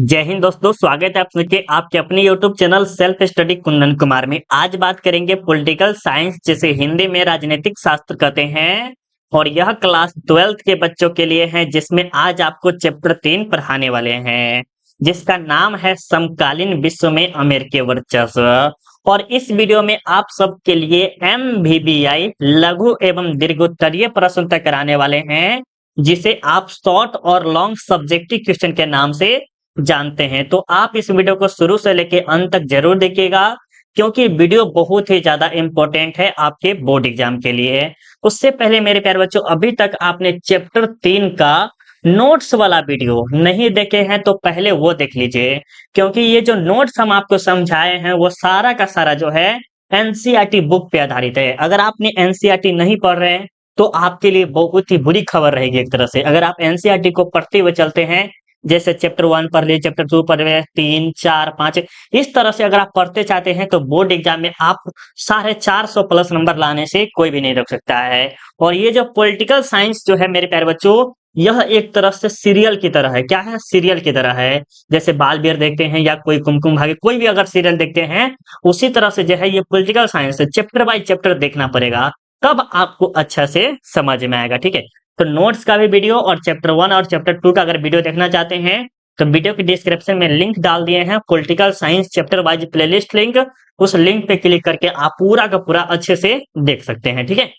जय हिंद दोस्तों, स्वागत है आप सभी के आपके अपने YouTube channel self study Kundan Kumar में। आज बात करेंगे पॉलिटिकल साइंस, जिसे हिंदी में राजनीतिक शास्त्र कहते हैं, और यह क्लास 12th के बच्चों के लिए है, जिसमें आज आपको चैप्टर 3 पढ़ाने वाले हैं, जिसका नाम है समकालीन विश्व में अमेरिकी वर्चस्व। और इस वीडियो में आप सबके लिए MVBI लघु एवं दीर्घोत्तरीय प्रश्न तक कराने वाले हैं, जिसे आप शॉर्ट और लॉन्ग सब्जेक्टिव क्वेश्चन के नाम से जानते हैं। तो आप इस वीडियो को शुरू से लेके अंत तक जरूर देखिएगा, क्योंकि वीडियो बहुत ही ज्यादा इंपॉर्टेंट है आपके बोर्ड एग्जाम के लिए। उससे पहले मेरे प्यारे बच्चों, अभी तक आपने चैप्टर 3 का नोट्स वाला वीडियो नहीं देखे हैं तो पहले वो देख लीजिए, क्योंकि ये जो नोट्स हम आपको समझाए हैं वो सारा का सारा जो है एनसीईआरटी बुक पे आधारित है। अगर आपने एनसीईआरटी नहीं पढ़ रहे हैं तो आपके लिए बहुत ही बुरी खबर रहेगी एक तरह से। अगर आप एनसीईआरटी को पढ़ते हुए चलते हैं, जैसे चैप्टर 1 पढ़ लिए, चैप्टर 2 पढ़ लिए, 3, 4, 5, इस तरह से अगर आप पढ़ते चाहते हैं तो बोर्ड एग्जाम में आप 450 प्लस नंबर लाने से कोई भी नहीं रोक सकता है। और ये जो पॉलिटिकल साइंस जो है मेरे प्यारे बच्चों, यह एक तरह से सीरियल की तरह है। क्या है? सीरियल की तरह है। जैसे बाल बियर देखते हैं या कोई कुमकुम भाग्य, कोई भी अगर सीरियल देखते हैं, उसी तरह से जो है ये पॉलिटिकल साइंस है। चैप्टर बाय चैप्टर देखना पड़ेगा, तब आपको अच्छा से समझ में आएगा। ठीक है, तो नोट्स का भी वीडियो और चैप्टर 1 और चैप्टर 2 का अगर वीडियो देखना चाहते हैं तो वीडियो की डिस्क्रिप्शन में लिंक डाल दिए हैं, political science chapter wise playlist link. उस लिंक पे क्लिक करके आप पूरा का पूरा अच्छे से देख सकते हैं। ठीक है,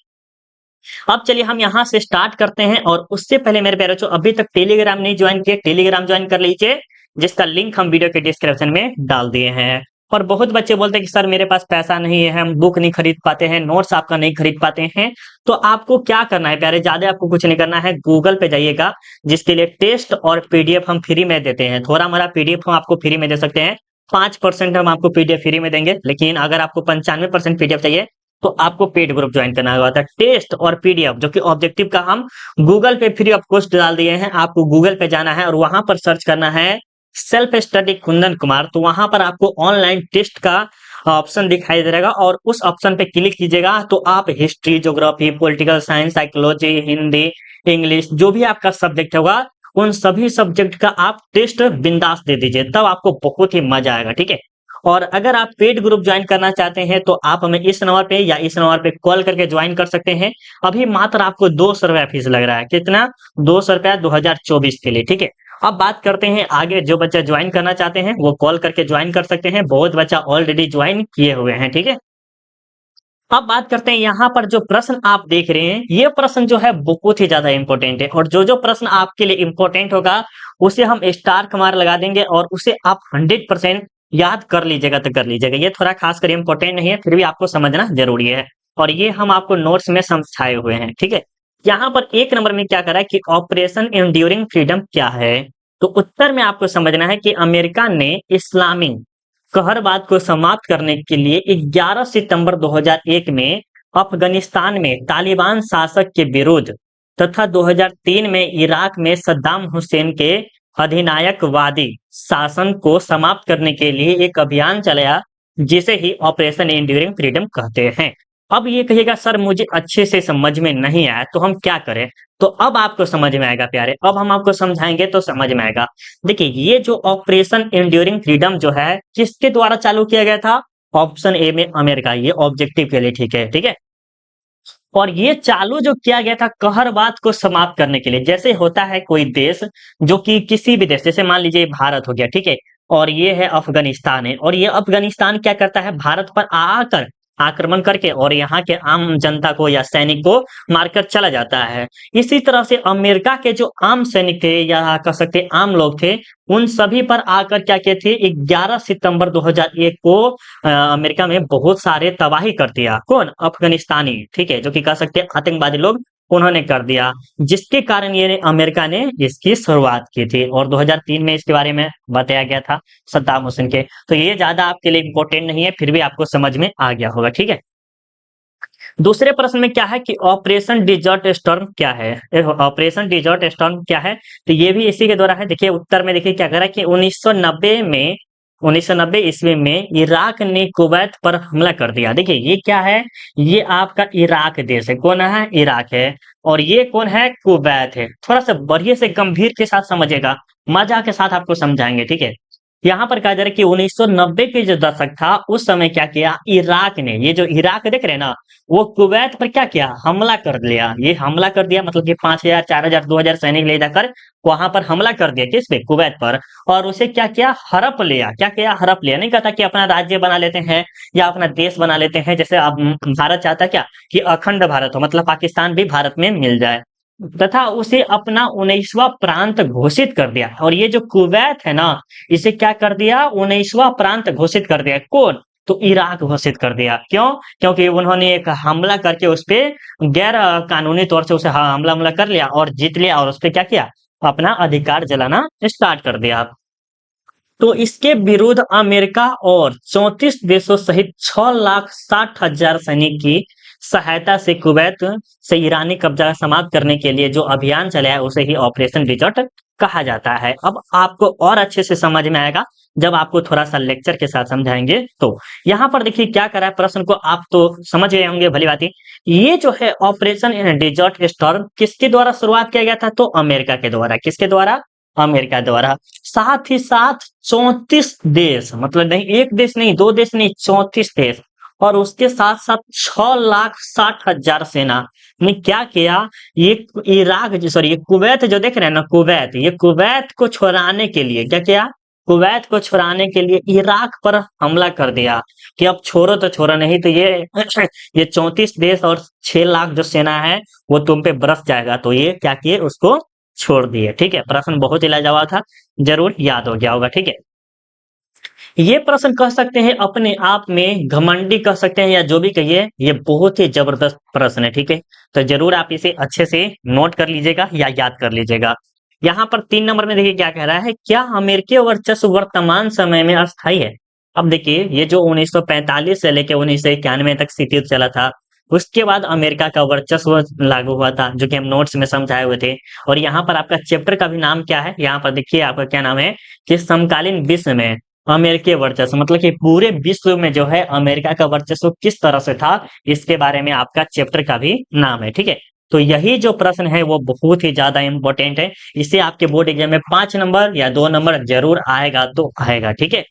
अब चलिए हम यहाँ से स्टार्ट करते हैं। और उससे पहले मेरे प्यारे बच्चों, अभी तक टेलीग्राम नहीं ज्वाइन किए, टेलीग्राम ज्वाइन कर लीजिए, जिसका लिंक हम वीडियो के डिस्क्रिप्शन में डाल दिए हैं। और बहुत बच्चे बोलते हैं कि सर मेरे पास पैसा नहीं है, हम बुक नहीं खरीद पाते हैं, नोट्स आपका नहीं खरीद पाते हैं। तो आपको क्या करना है प्यारे, ज्यादा आपको कुछ नहीं करना है, गूगल पे जाइएगा, जिसके लिए टेस्ट और पीडीएफ हम फ्री में देते हैं। थोड़ा हमारा पीडीएफ हम आपको फ्री में दे सकते हैं, 5% हम आपको पीडीएफ फ्री में देंगे, लेकिन अगर आपको 95% पीडीएफ चाहिए तो आपको पेड ग्रुप ज्वाइन करना होगा। था टेस्ट और पीडीएफ जो कि ऑब्जेक्टिव का हम गूगल पे फ्री ऑफ कॉस्ट डाल दिए हैं। आपको गूगल पे जाना है और वहां पर सर्च करना है सेल्फ स्टडी कुंदन कुमार, तो वहां पर आपको ऑनलाइन टेस्ट का ऑप्शन दिखाई दे रहेगा, और उस ऑप्शन पे क्लिक कीजिएगा तो आप history, geography, political science, psychology, Hindi, English, जो भी आपका सब्जेक्ट होगा, उन सभी सब्जेक्ट का आप टेस्ट बिंदास दे दीजिए, तब आपको बहुत ही मजा आएगा। ठीक है, और अगर आप पेड ग्रुप ज्वाइन करना चाहते हैं तो आप हमें इस नंबर पे या इस नंबर पे कॉल करके ज्वाइन कर सकते हैं। अभी मात्र आपको 200 रुपया फीस लग रहा है। कितना? 200 रुपया 2024 के लिए। ठीक है, अब बात करते हैं आगे। जो बच्चा ज्वाइन करना चाहते हैं वो कॉल करके ज्वाइन कर सकते हैं, बहुत बच्चा ऑलरेडी ज्वाइन किए हुए हैं। ठीक है, अब बात करते हैं यहाँ पर जो प्रश्न आप देख रहे हैं, ये प्रश्न जो है बहुत ही ज्यादा इंपॉर्टेंट है, और जो जो प्रश्न आपके लिए इंपॉर्टेंट होगा उसे हम स्टार मार्क लगा देंगे, और उसे आप 100% याद कर लीजिएगा तो कर लीजिएगा। ये थोड़ा खासकर इंपॉर्टेंट नहीं है, फिर भी आपको समझना जरूरी है, और ये हम आपको नोट्स में समझाए हुए हैं। ठीक है, यहाँ पर एक नंबर में क्या करा है कि ऑपरेशन एंड्यूरिंग फ्रीडम क्या है। तो उत्तर में आपको समझना है कि अमेरिका ने इस्लामी कहरवाद को समाप्त करने के लिए 11 सितंबर 2001 में अफगानिस्तान में तालिबान शासक के विरुद्ध तथा 2003 में इराक में सद्दाम हुसैन के अधिनायकवादी शासन को समाप्त करने के लिए एक अभियान चलाया, जिसे ही ऑपरेशन एंड्यूरिंग फ्रीडम कहते हैं। अब ये कहिएगा सर मुझे अच्छे से समझ में नहीं आया, तो हम क्या करें? तो अब आपको समझ में आएगा प्यारे, अब हम आपको समझाएंगे तो समझ में आएगा। देखिए, ये जो ऑपरेशन एंड्यूरिंग फ्रीडम जो है किसके द्वारा चालू किया गया था? ऑप्शन ए में अमेरिका, ये ऑब्जेक्टिव के लिए। ठीक है, ठीक है, और ये चालू जो किया गया था कहरवाद को समाप्त करने के लिए। जैसे होता है कोई देश, जो कि किसी भी देश, जैसे मान लीजिए भारत हो गया, ठीक है, और ये है अफगानिस्तान है, और ये अफगानिस्तान क्या करता है? भारत पर आकर आक्रमण करके और यहाँ के आम जनता को या सैनिक को मारकर चला जाता है। इसी तरह से अमेरिका के जो आम सैनिक थे या कह सकते आम लोग थे, उन सभी पर आकर क्या किए थे? 11 सितंबर 2001 को अमेरिका में बहुत सारे तबाही कर दिया। कौन? अफगानिस्तानी, ठीक है, जो कि कह सकते हैं आतंकवादी लोग, उन्होंने कर दिया, जिसके कारण ये अमेरिका ने इसकी शुरुआत की थी, और 2003 में इसके बारे में बताया गया था सद्दाम हुसैन के। तो ये ज्यादा आपके लिए इंपॉर्टेंट नहीं है, फिर भी आपको समझ में आ गया होगा। ठीक है, दूसरे प्रश्न में क्या है कि ऑपरेशन डिजर्ट स्टॉर्म क्या है? ऑपरेशन डिजर्ट स्टॉर्म क्या है? तो ये भी इसी के द्वारा है। देखिए उत्तर में देखिए क्या करा कि 1990 में 1990 ईस्वी में इराक ने कुवैत पर हमला कर दिया। देखिए ये क्या है, ये आपका इराक देश है। कौन है? इराक है। और ये कौन है? कुवैत है। थोड़ा सा बढ़िया से गंभीर के साथ समझिएगा, मजा के साथ आपको समझाएंगे, ठीक है। यहाँ पर कहा जा रहा है कि 1990 के जो दशक था उस समय क्या किया इराक ने, ये जो इराक देख रहे हैं ना, वो कुवैत पर क्या किया हमला कर लिया। ये हमला कर दिया मतलब कि 5,000 4,000 2,000 सैनिक ले जाकर वहां पर हमला कर दिया, किस पे? कुवैत पर। और उसे क्या किया हड़प लिया। क्या किया? हड़प लिया। नहीं कहता कि अपना राज्य बना लेते हैं या अपना देश बना लेते हैं, जैसे अब भारत चाहता है क्या कि अखंड भारत हो, मतलब पाकिस्तान भी भारत में मिल जाए, तथा उसे अपना 19वां प्रांत घोषित कर दिया। और ये जो कुवैत है ना, इसे क्या कर दिया 19वां प्रांत घोषित कर दिया। कौन? तो इराक घोषित कर दिया। क्यों? क्योंकि उन्होंने एक हमला करके उस पे गैर कानूनी तौर से उसे हमला कर लिया और जीत लिया, और उस पे क्या किया अपना अधिकार जलाना स्टार्ट कर दिया। तो इसके विरुद्ध अमेरिका और 34 देशों सहित 6,60,000 सैनिक की सहायता से कुवैत से ईरानी कब्जा समाप्त करने के लिए जो अभियान चलाया उसे ही ऑपरेशन डिजर्ट कहा जाता है। अब आपको और अच्छे से समझ में आएगा जब आपको थोड़ा सा लेक्चर के साथ समझाएंगे। तो यहाँ पर देखिए क्या करा है, प्रश्न को आप तो समझ गए होंगे भली बात। ये जो है ऑपरेशन डिजर्ट स्टॉर्म किसके द्वारा शुरुआत किया गया था? तो अमेरिका के द्वारा। किसके द्वारा? अमेरिका द्वारा। साथ ही साथ 34 देश, मतलब नहीं एक देश नहीं दो देश नहीं 34 देश, और उसके साथ साथ 6,60,000 सेना ने क्या किया, ये इराक सॉरी ये कुवैत जो देख रहे हैं ना, कुवैत, ये कुवैत को छुड़ाने के लिए क्या किया, कुवैत को छुड़ाने के लिए इराक पर हमला कर दिया कि अब छोड़ो तो छोड़ो, नहीं तो ये 34 देश और 6 लाख जो सेना है वो तुम पे बरस जाएगा। तो ये क्या किए उसको छोड़ दिए, ठीक है। प्रश्न बहुत ही लाजवाब था, जरूर याद हो गया होगा, ठीक है। ये प्रश्न कह सकते हैं अपने आप में घमंडी कह सकते हैं या जो भी कहिए, ये बहुत ही जबरदस्त प्रश्न है, ठीक है। तो जरूर आप इसे अच्छे से नोट कर लीजिएगा या याद कर लीजिएगा। यहाँ पर 3 नंबर में देखिए क्या कह रहा है, क्या अमेरिकी वर्चस्व वर्तमान समय में अस्थायी है? अब देखिए ये जो 1945 से लेकर 1991 तक स्थिति चला था, उसके बाद अमेरिका का वर्चस्व लागू हुआ था, जो कि हम नोट्स में समझाए हुए थे। और यहाँ पर आपका चैप्टर का भी नाम क्या है, यहाँ पर देखिए आपका क्या नाम है कि समकालीन विश्व में अमेरिकी वर्चस्व, मतलब कि पूरे विश्व में जो है अमेरिका का वर्चस्व किस तरह से था, इसके बारे में आपका चैप्टर का भी नाम है, ठीक है। तो यही जो प्रश्न है वो बहुत ही ज्यादा इंपॉर्टेंट है, इसे आपके बोर्ड एग्जाम में 5 नंबर या 2 नंबर जरूर आएगा तो आएगा, ठीक है।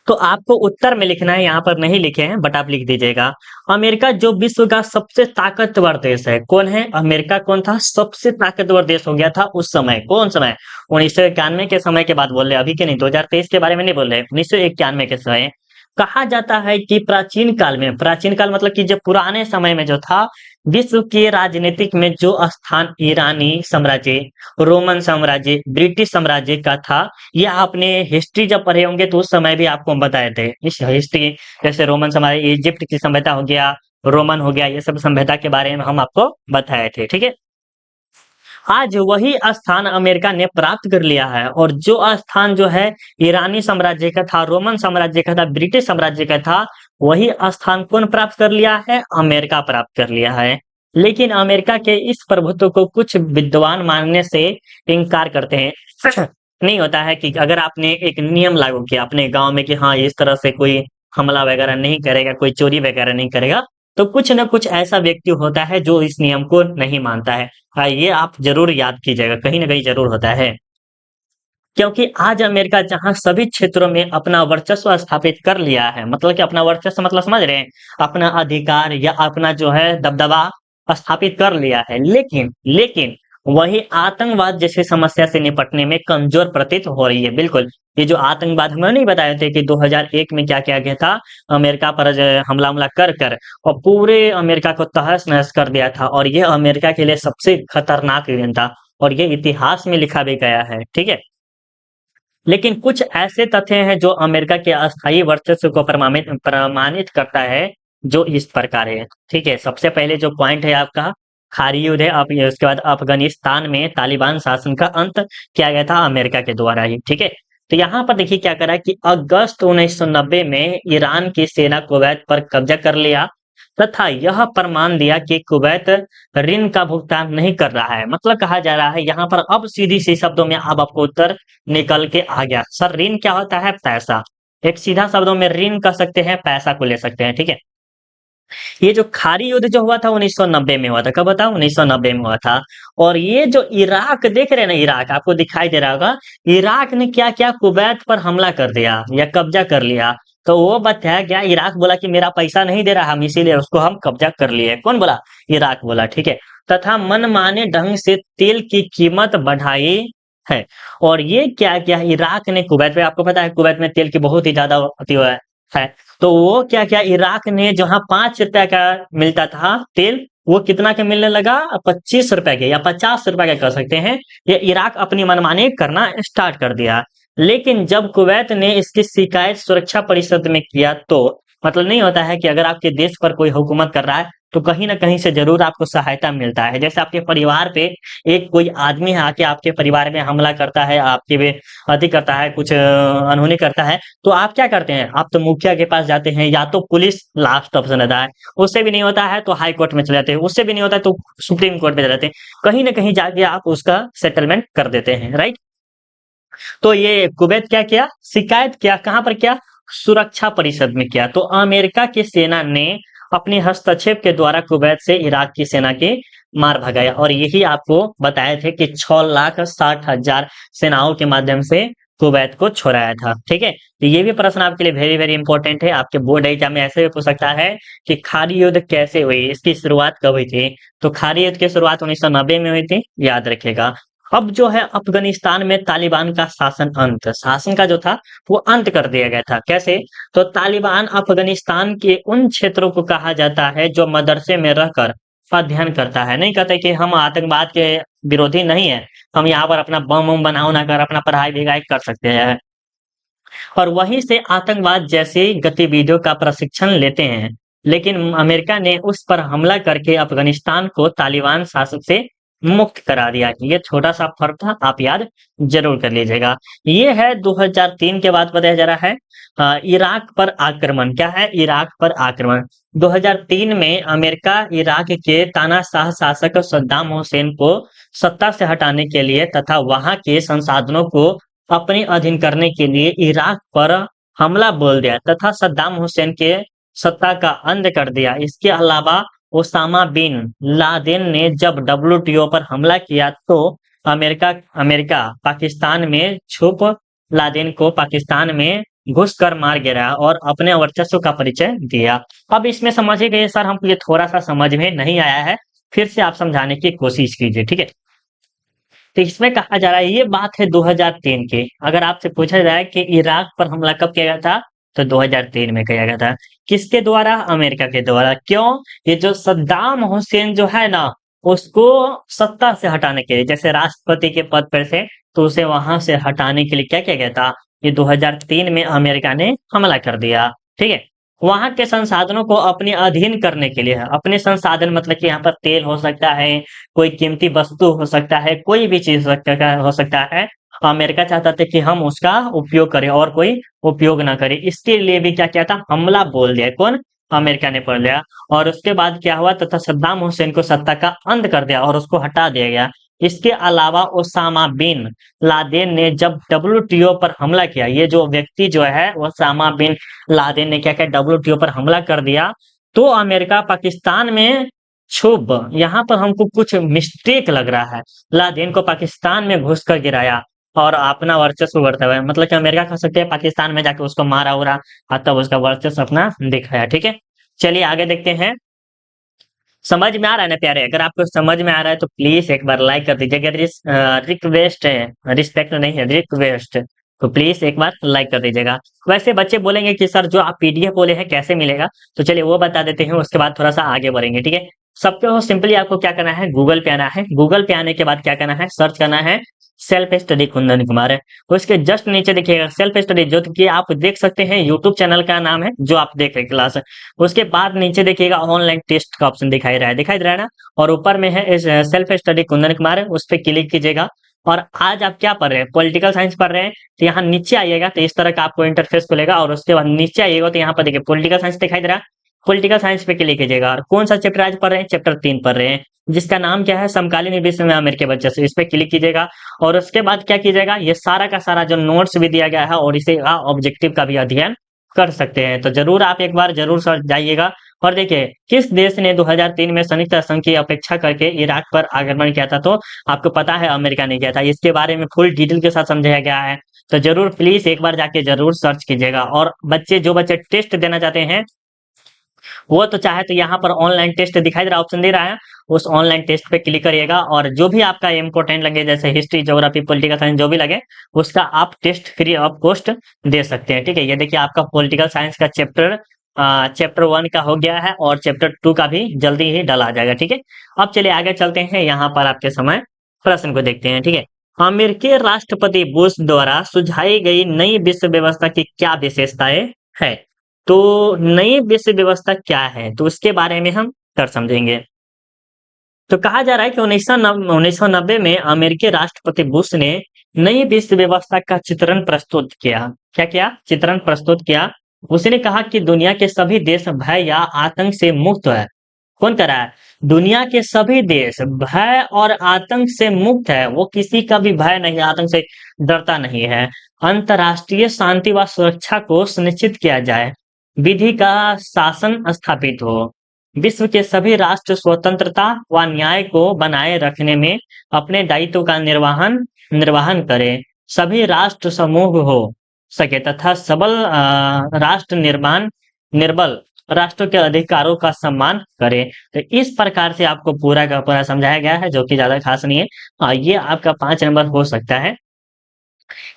तो आपको उत्तर में लिखना है, यहाँ पर नहीं लिखे हैं बट आप लिख दीजिएगा। अमेरिका जो विश्व का सबसे ताकतवर देश है, कौन है? अमेरिका कौन था? सबसे ताकतवर देश हो गया था उस समय। कौन समय? 1991 के समय के बाद बोल रहे, अभी के नहीं, 2023 के बारे में नहीं बोल रहे, 1991 के समय। कहा जाता है कि प्राचीन काल में, प्राचीन काल मतलब कि जब पुराने समय में जो था, विश्व के राजनीतिक में जो स्थान ईरानी साम्राज्य, रोमन साम्राज्य, ब्रिटिश साम्राज्य का था, ये आपने हिस्ट्री जब पढ़े होंगे तो उस समय भी आपको बताए थे। इस हिस्ट्री जैसे रोमन साम्राज्य, इजिप्ट की सभ्यता हो गया, रोमन हो गया, ये सब सभ्यता के बारे में हम आपको बताए थे, ठीक है। आज वही स्थान अमेरिका ने प्राप्त कर लिया है, और जो स्थान जो है ईरानी साम्राज्य का था, रोमन साम्राज्य का था, ब्रिटिश साम्राज्य का था, वही स्थान कौन प्राप्त कर लिया है? अमेरिका प्राप्त कर लिया है। लेकिन अमेरिका के इस प्रभुत्व को कुछ विद्वान मानने से इनकार करते हैं। नहीं होता है कि अगर आपने एक नियम लागू किया अपने गांव में कि हाँ इस तरह से कोई हमला वगैरह नहीं करेगा, कोई चोरी वगैरह नहीं करेगा, तो कुछ न कुछ ऐसा व्यक्ति होता है जो इस नियम को नहीं मानता है। हाँ, ये आप जरूर याद कीजिएगा, कहीं ना कहीं जरूर होता है। क्योंकि आज अमेरिका जहां सभी क्षेत्रों में अपना वर्चस्व स्थापित कर लिया है, मतलब कि अपना वर्चस्व मतलब समझ रहे हैं, अपना अधिकार या अपना जो है दबदबा स्थापित कर लिया है, लेकिन लेकिन वही आतंकवाद जैसी समस्या से निपटने में कमजोर प्रतीत हो रही है। बिल्कुल, ये जो आतंकवाद हमने नहीं बताए थे कि 2001 में क्या किया गया था, अमेरिका पर हमला कर कर और पूरे अमेरिका को तहस नहस कर दिया था, और ये अमेरिका के लिए सबसे खतरनाक दिन था, और ये इतिहास में लिखा भी गया है, ठीक है। लेकिन कुछ ऐसे तथ्य हैं जो अमेरिका के अस्थायी वर्चस्व को प्रमाणित करता है, जो इस प्रकार है, ठीक है। सबसे पहले जो पॉइंट है आपका खारी युद्ध है, आप उसके बाद अफगानिस्तान में तालिबान शासन का अंत किया गया था अमेरिका के द्वारा ही, ठीक है। तो यहाँ पर देखिए क्या करा कि अगस्त 1990 में ईरान की सेना कुवैत पर कब्जा कर लिया, तथा यह प्रमाण दिया कि कुवैत ऋण का भुगतान नहीं कर रहा है। मतलब कहा जा रहा है यहाँ पर, अब सीधी सी शब्दों में अब आपको उत्तर निकल के आ गया। सर ऋण क्या होता है? पैसा। एक सीधा शब्दों में ऋण कह सकते हैं, पैसा को ले सकते हैं, ठीक है। ये जो खारी युद्ध जो हुआ था 1990 में हुआ था। कब हुआ था? 1990 में हुआ था। और ये जो इराक देख रहे हैं ना, इराक आपको दिखाई दे रहा होगा, इराक ने क्या किया? कुवैत पर हमला कर दिया या कब्जा कर लिया। तो वो बताया क्या? इराक बोला कि मेरा पैसा नहीं दे रहा, हम इसीलिए उसको हम कब्जा कर लिए। कौन बोला? इराक बोला, ठीक है। तथा मनमाने ढंग से तेल की कीमत बढ़ाई है। और ये क्या किया? इराक ने कुवैत पे, आपको पता है कुवैत में तेल की बहुत ही ज्यादा अति है। तो वो क्या किया? इराक ने जहां 5 रुपए का मिलता था तेल, वो कितना के मिलने लगा? 25 रुपए के या 50 रुपए के कह सकते हैं। ये इराक अपनी मनमानी करना स्टार्ट कर दिया। लेकिन जब कुवैत ने इसकी शिकायत सुरक्षा परिषद में किया, तो मतलब नहीं होता है कि अगर आपके देश पर कोई हुकूमत कर रहा है तो कहीं ना कहीं से जरूर आपको सहायता मिलता है। जैसे आपके परिवार पे एक कोई आदमी है आके आपके परिवार में हमला करता है, आपके पे अति करता है, कुछ अनहोनी करता है, तो आप क्या करते हैं? आप तो मुखिया के पास जाते हैं, या तो पुलिस लास्ट ऑप्शन रहता है, उससे भी नहीं होता है तो हाई कोर्ट में चले जाते हैं, उससे भी नहीं होता है तो सुप्रीम कोर्ट में चले जाते हैं। कहीं ना कहीं जाके आप उसका सेटलमेंट कर देते हैं, राइट। तो ये कुवैत क्या किया? शिकायत किया, कहां पर किया? सुरक्षा परिषद में किया। तो अमेरिका की सेना ने अपने हस्तक्षेप के द्वारा कुवैत से इराक की सेना के मार भगाया। और यही आपको बताए थे कि 6,60,000 सेनाओं के माध्यम से कुवैत को छुड़ाया था, ठीक है। तो ये भी प्रश्न आपके लिए वेरी वेरी इंपॉर्टेंट है। आपके बोर्ड एग्जाम में ऐसे भी पूछ सकता है कि खाड़ी युद्ध कैसे हुई, इसकी शुरुआत कब हुई थी? तो खाड़ी युद्ध की शुरुआत 1990 में हुई थी, याद रखिएगा। अब जो है अफगानिस्तान में तालिबान का शासन का जो था वो अंत कर दिया गया था। कैसे? तो तालिबान अफगानिस्तान के उन क्षेत्रों को कहा जाता है जो मदरसे में रहकर अध्ययन करता है। नहीं कहते कि हम आतंकवाद के विरोधी नहीं है, हम यहाँ पर अपना बम वम बनाओ ना कर अपना पढ़ाई लिखाई कर सकते हैं, और वहीं से आतंकवाद जैसी गतिविधियों का प्रशिक्षण लेते हैं। लेकिन अमेरिका ने उस पर हमला करके अफगानिस्तान को तालिबान शासक से मुक्त करा दिया। ये छोटा सा फर्क था, आप याद जरूर कर लीजिएगा। ये है 2003 के बाद बताया जा रहा है इराक पर आक्रमण। क्या है? इराक पर आक्रमण। 2003 में अमेरिका इराक के तानाशाह शासक सद्दाम हुसैन को सत्ता से हटाने के लिए तथा वहां के संसाधनों को अपने अधीन करने के लिए इराक पर हमला बोल दिया तथा सद्दाम हुसैन के सत्ता का अंत कर दिया। इसके अलावा ओसामा बिन लादेन ने जब WTO पर हमला किया तो अमेरिका अमेरिका पाकिस्तान में छुप लादेन को पाकिस्तान में घुसकर मार गिरा और अपने वर्चस्व का परिचय दिया। अब इसमें समझिए कि सर हमको ये थोड़ा सा समझ में नहीं आया है, फिर से आप समझाने की कोशिश कीजिए, ठीक है। तो इसमें कहा जा रहा है, ये बात है 2003 की। अगर आपसे पूछा जाए कि इराक पर हमला कब किया गया था, तो 2003 में किया गया था। किसके द्वारा? अमेरिका के द्वारा। क्यों? ये जो सद्दाम हुसैन जो है ना, उसको सत्ता से हटाने के लिए, जैसे राष्ट्रपति के पद पर थे तो उसे वहां से हटाने के लिए क्या किया गया था? ये 2003 में अमेरिका ने हमला कर दिया, ठीक है। वहां के संसाधनों को अपने अधीन करने के लिए है। अपने संसाधन मतलब कि यहाँ पर तेल हो सकता है, कोई कीमती वस्तु हो सकता है, कोई भी चीज हो सकता है। अमेरिका चाहता था कि हम उसका उपयोग करें और कोई उपयोग ना करे। इसके लिए भी क्या किया था? हमला बोल दिया। कौन? अमेरिका ने बोल दिया। और उसके बाद क्या हुआ? तथा सद्दाम हुसैन को सत्ता का अंत कर दिया और उसको हटा दिया गया। इसके अलावा ओसामा बिन लादेन ने जब WTO पर हमला किया, ये जो व्यक्ति जो है ओसामा बिन लादेन ने क्या किया? WTO पर हमला कर दिया। तो अमेरिका पाकिस्तान में शुभ, यहाँ पर हमको कुछ मिस्टेक लग रहा है। लादेन को पाकिस्तान में घुसकर गिराया और अपना वर्चस्व बढ़ाया है। मतलब कि अमेरिका कह सकते हैं पाकिस्तान में जाके उसको मारा उरा और तब उसका वर्चस्व अपना दिखाया, ठीक है। चलिए आगे देखते हैं। समझ में आ रहा है ना प्यारे? अगर आपको समझ में आ रहा है तो प्लीज एक बार लाइक कर दीजिएगा। रिक्वेस्ट है, रिस्पेक्ट नहीं है, रिक्वेस्ट। तो प्लीज एक बार लाइक कर दीजिएगा। वैसे बच्चे बोलेंगे कि सर जो आप PDF बोले हैं कैसे मिलेगा, तो चलिए वो बता देते हैं, उसके बाद थोड़ा सा आगे बढ़ेंगे, ठीक है। सबके हो सिंपली आपको क्या करना है? गूगल पे आना है। गूगल पे आने के बाद क्या करना है? सर्च करना है सेल्फ स्टडी कुंदन कुमार है। उसके जस्ट नीचे देखिएगा सेल्फ स्टडी, जो कि आप देख सकते हैं यूट्यूब चैनल का नाम है जो आप देख रहे हैं क्लास। उसके बाद नीचे देखिएगा ऑनलाइन टेस्ट का ऑप्शन दिखाई रहा है, दिखाई दे रहा है ना। और ऊपर में है सेल्फ स्टडी कुंदन कुमार है, उस पर क्लिक कीजिएगा। और आज आप क्या पढ़ रहे हैं? पॉलिटिकल साइंस पढ़ रहे हैं, तो यहाँ नीचे आइएगा तो इस तरह का आपको इंटरफेस खुलेगा। और उसके बाद नीचे आइएगा तो यहाँ पर देखिए पॉलिटिकल साइंस दिखाई दे रहा है। पॉलिटिकल साइंस पे क्लिक कीजिएगा और कौन सा चैप्टर आज पढ़ रहे हैं, चैप्टर 3 पढ़ रहे हैं, जिसका नाम क्या है, समकालीन विश्व में अमेरिकी वर्चस्व। इस पे क्लिक कीजिएगा और उसके बाद क्या कीजिएगा, ये सारा का सारा जो नोट्स भी दिया गया है और इसे ऑब्जेक्टिव का भी अध्ययन कर सकते हैं। तो जरूर आप एक बार जरूर सर जाइएगा और देखिए किस देश ने 2003 में संयुक्त राष्ट्र की अपेक्षा करके इराक पर आक्रमण किया था, तो आपको पता है अमेरिका ने किया था। इसके बारे में फुल डिटेल के साथ समझाया गया है। तो जरूर प्लीज एक बार जाके जरूर सर्च कीजिएगा। और बच्चे जो बच्चे टेस्ट देना चाहते हैं वो तो चाहे तो यहाँ पर ऑनलाइन टेस्ट दिखाई दे रहा ऑप्शन दे रहा है, उस ऑनलाइन टेस्ट पे क्लिक करिएगा और जो भी आपका इम्पोर्टेंट लगे जैसे हिस्ट्री, ज्योग्राफी, पॉलिटिकल साइंस जो भी लगे उसका आप टेस्ट फ्री ऑफ कॉस्ट दे सकते हैं। ठीक है, ये देखिए आपका पॉलिटिकल साइंस का चैप्टर 1 का हो गया है और चैप्टर 2 का भी जल्दी ही डला जाएगा। ठीक है, अब चलिए आगे चलते हैं, यहाँ पर आपके समय प्रश्न को देखते हैं। ठीक है, अमेरिकी राष्ट्रपति बुश द्वारा सुझाई गई नई विश्व व्यवस्था की क्या विशेषताएं है। तो नई विश्व व्यवस्था क्या है, तो उसके बारे में हम कर समझेंगे। तो कहा जा रहा है कि 1990 में अमेरिकी राष्ट्रपति बुश ने नई विश्व व्यवस्था का चित्रण प्रस्तुत किया। क्या किया, चित्रण प्रस्तुत किया। उसने कहा कि दुनिया के सभी देश भय या आतंक से मुक्त है। कौन कह रहा है, दुनिया के सभी देश भय और आतंक से मुक्त है, वो किसी का भी भय नहीं, आतंक से डरता नहीं है। अंतर्राष्ट्रीय शांति व सुरक्षा को सुनिश्चित किया जाए, विधि का शासन स्थापित हो, विश्व के सभी राष्ट्र स्वतंत्रता व न्याय को बनाए रखने में अपने दायित्व का निर्वहन करें, सभी राष्ट्र समूह हो सके तथा सबल राष्ट्र निर्बल राष्ट्रों के अधिकारों का सम्मान करे। तो इस प्रकार से आपको पूरा का पूरा समझाया गया है, जो कि ज्यादा खास नहीं है। ये आपका 5 नंबर हो सकता है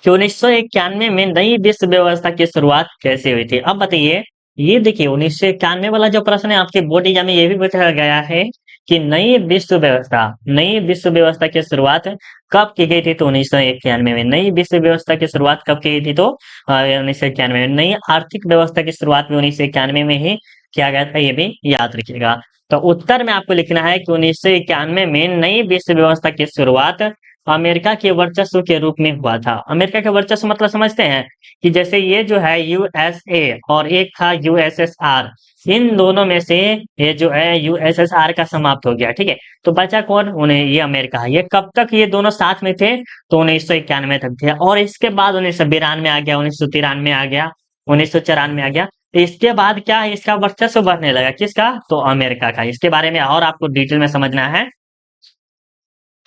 कि 1991 में नई विश्व व्यवस्था की शुरुआत कैसे हुई थी। अब बताइए, ये देखिए 1991 वाला जो प्रश्न है आपके बोर्ड एग्जाम में ये भी पूछा गया है कि नई विश्व व्यवस्था की शुरुआत कब की गई थी, तो 1991 में। नई विश्व व्यवस्था की शुरुआत कब की गई थी, तो 1991 में। नई आर्थिक व्यवस्था की शुरुआत भी 1991 में ही किया गया था, ये भी याद रखिएगा। तो उत्तर में आपको लिखना है कि 1991 में नई विश्व व्यवस्था की शुरुआत अमेरिका के वर्चस्व के रूप में हुआ था। अमेरिका के वर्चस्व मतलब समझते हैं कि जैसे ये जो है यूएसए और एक था यूएसएसआर, इन दोनों में से ये जो है यूएसएसआर का समाप्त हो गया। ठीक है, तो बचा कौन, उन्हें ये अमेरिका। ये कब तक ये दोनों साथ में थे, तो 1991 तक थे। और इसके बाद 1992 आ गया, 1993 आ गया, 1994 आ गया। तो इसके बाद क्या है, इसका वर्चस्व बढ़ने लगा, किसका, तो अमेरिका का। इसके बारे में और आपको डिटेल में समझना है।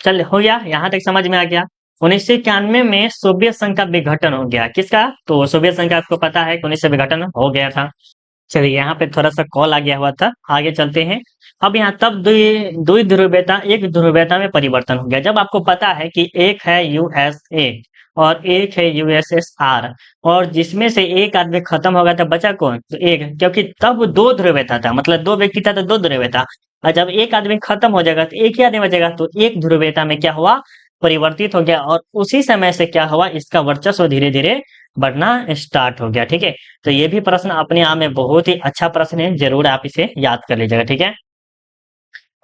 चल हो गया, यहाँ तक समझ में आ गया। 1991 में सोवियत संघ का विघटन हो गया, किसका, तो सोवियत संघ का आपको पता है कि 19 विघटन हो गया था। चलिए यहाँ पे थोड़ा सा कॉल आ गया हुआ था, आगे चलते हैं। अब यहाँ तब दुई ध्रुवीयता एक ध्रुवीयता में परिवर्तन हो गया, जब आपको पता है कि एक है यूएसए और एक है यूएसएसआर, और जिसमें से एक आदमी खत्म हो गया था, बचा कौन, तो एक, क्योंकि तब दो ध्रुवीयता था, मतलब दो व्यक्ति था तो दो ध्रुवीयता। और जब एक आदमी खत्म हो जाएगा तो एक ही आदमी बचेगा, तो एक ध्रुवीयता में क्या हुआ, परिवर्तित हो गया। और उसी समय से क्या हुआ, इसका वर्चस्व धीरे धीरे बढ़ना स्टार्ट हो गया। ठीक है, तो ये भी प्रश्न अपने आप में बहुत ही अच्छा प्रश्न है, जरूर आप इसे याद कर लीजिएगा। ठीक है,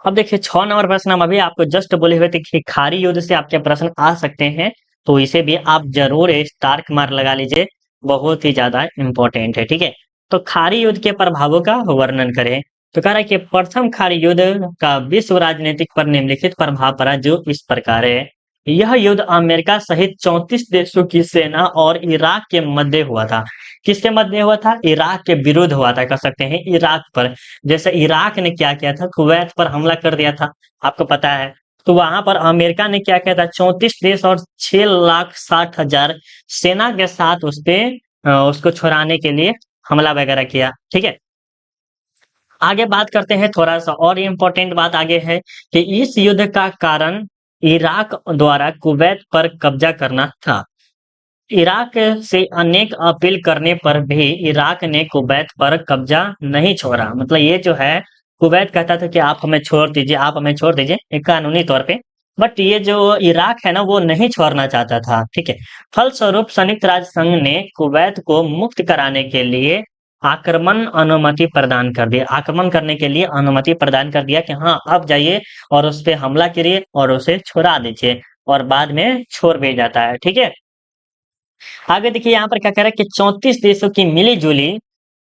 अब देखिए 6 नंबर प्रश्न हम अभी आपको जस्ट बोले हुए थे कि खारी युद्ध से आपके प्रश्न आ सकते हैं, तो इसे भी आप जरूर स्टार मार्क लगा लीजिए, बहुत ही ज्यादा इंपॉर्टेंट है। ठीक है, तो खारी युद्ध के प्रभावों का वर्णन करें। तो कह रहा है कि प्रथम खारी युद्ध का विश्व राजनीतिक पर निम्नलिखित प्रभाव पड़ा, जो इस प्रकार है। यह युद्ध अमेरिका सहित 34 देशों की सेना और इराक के मध्य हुआ था। किसके मध्य हुआ था, इराक के विरुद्ध हुआ था, कह सकते हैं इराक पर। जैसे इराक ने क्या किया था, कुवैत पर हमला कर दिया था, आपको पता है। तो वहां पर अमेरिका ने क्या किया था, 34 देश और 6,60,000 सेना के साथ उसको छुड़ाने के लिए हमला वगैरह किया। ठीक है, आगे बात करते हैं थोड़ा सा और इम्पोर्टेंट बात आगे है कि इस युद्ध का कारण इराक द्वारा कुवैत पर कब्जा करना था। इराक से अनेक अपील करने पर भी इराक ने कुवैत पर कब्जा नहीं छोड़ा। मतलब ये जो है, कुवैत कहता था कि आप हमें छोड़ दीजिए, आप हमें छोड़ दीजिए, एक कानूनी तौर पे। बट ये जो इराक है ना, वो नहीं छोड़ना चाहता था। ठीक है, फलस्वरूप संयुक्त राष्ट्र संघ ने कुवैत को मुक्त कराने के लिए अनुमति प्रदान कर दिया, आक्रमण करने के लिए अनुमति प्रदान कर दिया कि हाँ आप जाइए और उस पर हमला करिए और उसे छुड़ा दीजिए, और बाद में छोड़ भी जाता है। ठीक है, आगे देखिए यहाँ पर क्या कह रहा है कि 34 देशों की मिली जुली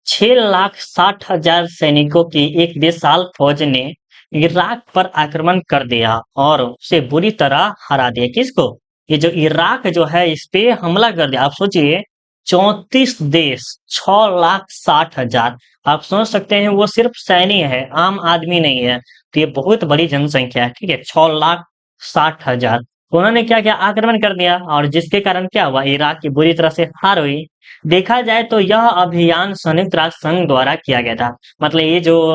6,60,000 सैनिकों की एक विशाल फौज ने इराक पर आक्रमण कर दिया और उसे बुरी तरह हरा दिया। किसको? ये जो इराक जो है इस पे हमला कर दिया। आप सोचिए 34 देश 6,60,000। आप सोच सकते हैं वो सिर्फ सैनिक है, आम आदमी नहीं है। तो ये बहुत बड़ी जनसंख्या है, ठीक है, 6,60,000। उन्होंने क्या किया? आक्रमण कर दिया और जिसके कारण क्या हुआ? इराक की बुरी तरह से हार हुई। देखा जाए तो यह अभियान संयुक्त राष्ट्र संघ द्वारा किया गया था। मतलब ये जो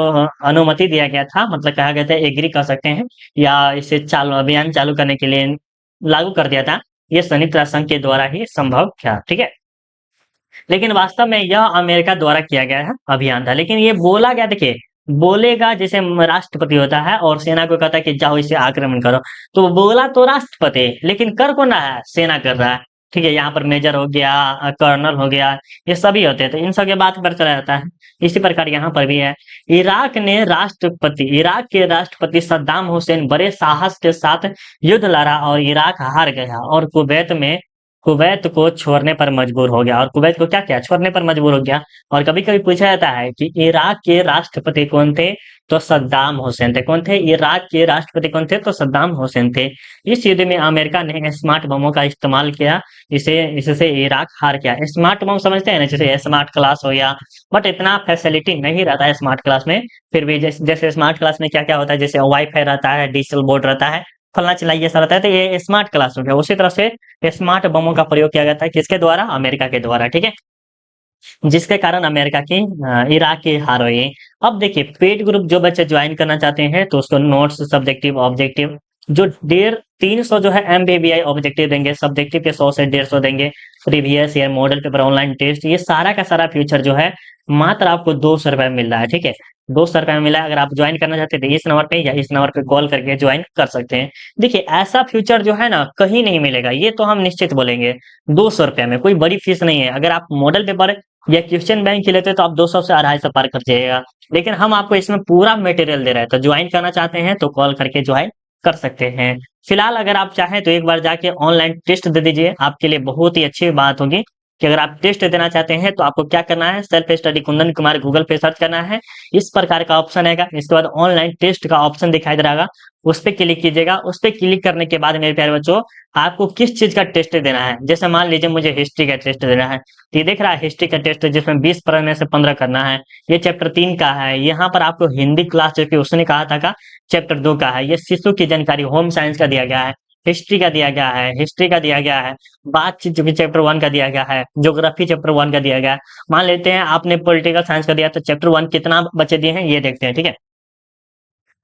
अनुमति दिया गया था, मतलब कहा गया था, एग्री कर सकते हैं या इसे चालू अभियान चालू करने के लिए लागू कर दिया था, ये संयुक्त राष्ट्र संघ के द्वारा ही संभव था, ठीक है। लेकिन वास्तव में यह अमेरिका द्वारा किया गया है अभियान था। लेकिन ये बोला गया, देखिए, बोलेगा जैसे राष्ट्रपति होता है और सेना को कहता है कि जाओ इसे आक्रमण करो। तो बोला तो राष्ट्रपति, लेकिन कर कौन रहा है? सेना कर रहा है, ठीक है। यहाँ पर मेजर हो गया, कर्नल हो गया, ये सभी होते हैं, तो इन सब के बात पर चला जाता है। इसी प्रकार यहाँ पर भी है। इराक के राष्ट्रपति सद्दाम हुसैन बड़े साहस के साथ युद्ध लड़ा और इराक हार गया और कुवैत को छोड़ने पर मजबूर हो गया। और कुवैत को क्या किया? छोड़ने पर मजबूर हो गया। और कभी-कभी पूछा जाता है कि इराक के राष्ट्रपति कौन थे? तो सद्दाम हुसैन थे। कौन थे? इराक के राष्ट्रपति कौन थे? तो सद्दाम हुसैन थे। इस युद्ध में अमेरिका ने स्मार्ट बमों का इस्तेमाल किया, इससे इराक हार गया। स्मार्ट बम समझते हैं ना, जैसे स्मार्ट क्लास हो गया, बट इतना फैसिलिटी नहीं रहता है स्मार्ट क्लास में। फिर भी जैसे स्मार्ट क्लास में क्या-क्या होता है, जैसे वाईफाई रहता है, डिजिटल बोर्ड रहता है, फलना चिल्ला ये सब रहता है, तो ये स्मार्ट क्लास हो गया। उसी तरह से स्मार्ट बमों का प्रयोग किया जाता है, किसके द्वारा? अमेरिका के द्वारा, ठीक है। जिसके कारण अमेरिका की इराक की हार हुई। अब देखिए, पेड ग्रुप जो बच्चे ज्वाइन करना चाहते हैं तो उसको नोट्स, सब्जेक्टिव, ऑब्जेक्टिव जो 350 जो है एमबीबीआई ऑब्जेक्टिव देंगे, सब्जेक्टिव के 100 से 150 देंगे, previous year model paper, online test, ये सारा का सारा फ्यूचर जो है मात्र आपको 200 रुपए में मिल रहा है, ठीक है। 200 रुपए में मिला है। अगर आप ज्वाइन करना चाहते हैं तो इस नंबर पे या इस नंबर पे कॉल करके ज्वाइन कर सकते हैं। देखिए, ऐसा फ्यूचर जो है ना कहीं नहीं मिलेगा, ये तो हम निश्चित बोलेंगे। 200 रुपए में कोई बड़ी फीस नहीं है। अगर आप मॉडल पेपर या क्वेश्चन बैंक की लेते हैं तो आप 200 से 250 पार कर जाइएगा। लेकिन हम आपको इसमें पूरा मटेरियल दे रहे हैं, तो ज्वाइन करना चाहते हैं तो कॉल करके ज्वाइन कर सकते हैं। फिलहाल अगर आप चाहें तो एक बार जाके ऑनलाइन टेस्ट दे दीजिए, आपके लिए बहुत ही अच्छी बात होगी कि अगर आप टेस्ट देना चाहते हैं तो आपको क्या करना है? Self study Kundan Kumar Google पे सर्च करना है, इस प्रकार का ऑप्शन आएगा। इसके बाद ऑनलाइन टेस्ट का ऑप्शन दिखाई दे रहा, उस पे क्लिक कीजिएगा। उस पे क्लिक करने के बाद मेरे प्यारे बच्चों, आपको किस चीज का टेस्ट देना है? जैसे मान लीजिए मुझे हिस्ट्री का टेस्ट देना है, तो ये देख रहा है हिस्ट्री का टेस्ट, जिसमें 20 पर में से 15 करना है। ये चैप्टर 3 का है। यहाँ पर आपको हिंदी क्लास जो कि उसने कहा था का चैप्टर 2 का है। ये शिशु की जानकारी होम साइंस का दिया गया है, हिस्ट्री का दिया गया है, हिस्ट्री का दिया गया है, बातचीत जो कि चैप्टर 1 का दिया गया है, ज्योग्राफी चैप्टर 1 का दिया गया है। मान लेते हैं आपने पॉलिटिकल साइंस का दिया, तो चैप्टर 1 कितना बच्चे दिए हैं ये देखते हैं, ठीक है।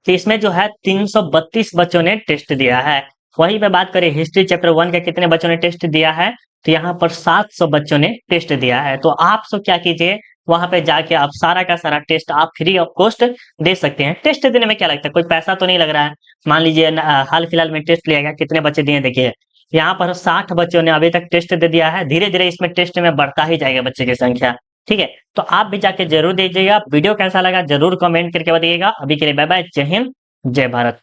तो इसमें जो है 332 बच्चों ने टेस्ट दिया है। वहीं पे बात करें हिस्ट्री चैप्टर 1 का कितने बच्चों ने टेस्ट दिया है, तो यहाँ पर 700 बच्चों ने टेस्ट दिया है। तो आप सब क्या कीजिए, वहां पे जाके आप सारा का सारा टेस्ट आप फ्री ऑफ कॉस्ट दे सकते हैं। टेस्ट देने में क्या लगता है? कोई पैसा तो नहीं लग रहा है। मान लीजिए हाल फिलहाल में टेस्ट लिया गया, कितने बच्चे दिए देखिए, यहाँ पर 60 बच्चों ने अभी तक टेस्ट दे दिया है। धीरे धीरे इसमें टेस्ट में बढ़ता ही जाएगा बच्चे की संख्या, ठीक है। तो आप भी जाके जरूर दीजिएगा। वीडियो कैसा लगा जरूर कमेंट करके बताइएगा। अभी के लिए बाय बाय, जय हिंद, जय भारत।